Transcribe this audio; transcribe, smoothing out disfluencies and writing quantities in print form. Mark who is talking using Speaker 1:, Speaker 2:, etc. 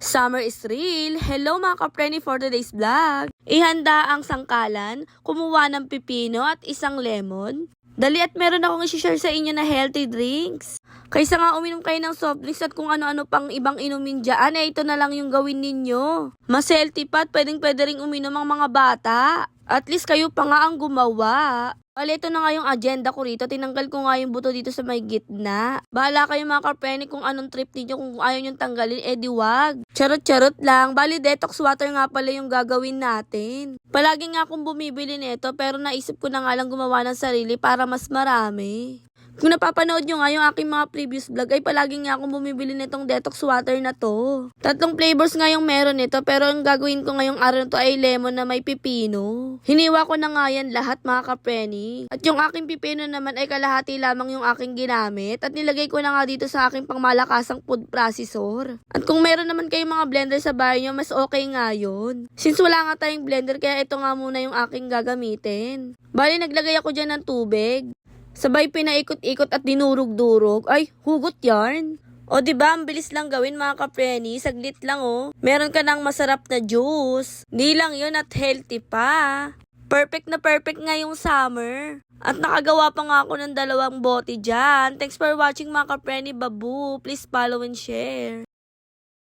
Speaker 1: Summer is real! Hello mga kapreni for today's vlog! Ihanda ang sangkalan, kumuha ng pipino at isang lemon. Dali at meron akong isi-share sa inyo na healthy drinks. Kaysa nga uminom kayo ng soft drinks at kung ano-ano pang ibang inumin dyan, ito na lang yung gawin ninyo. Mas healthy pa at pwedeng-pwede ring uminom ang mga bata. At least kayo pa nga ang gumawa. Bale, ito na nga yung agenda ko rito. Tinanggal ko nga yung buto dito sa may gitna. Bahala kayo mga karpeni kung anong trip ninyo. Kung ayaw nyo tanggalin, di wag. Charot-charot lang. Bali, detox water nga pala yung gagawin natin. Palagi nga akong bumibili nito pero naisip ko na nga lang gumawa ng sarili para mas marami. Kung napapanood nyo nga yung aking mga previous vlog ay palagi nga akong bumibili nitong detox water na to. 3 flavors nga yung meron nito pero ang gagawin ko ngayong araw na to ay lemon na may pipino. Hiniwa ko na nga yan lahat mga kapreni. At yung aking pipino naman ay kalahati lamang yung aking ginamit at nilagay ko na nga dito sa aking pangmalakasang food processor. At kung meron naman kayong mga blender sa bahay nyo, mas okay nga yun. Since wala nga tayong blender kaya ito nga muna yung aking gagamitin. Bali naglagay ako dyan ng tubig. Sabay pinaikot-ikot at dinurog-durog. Ay, hugot yarn. O diba, ang bilis lang gawin mga kapreni. Saglit lang Meron ka ng masarap na juice. Di lang yun at healthy pa. Perfect na perfect nga yung summer. At nakagawa pa nga ako ng 2 bote dyan. Thanks for watching mga kapreni. Babu. Please follow and share.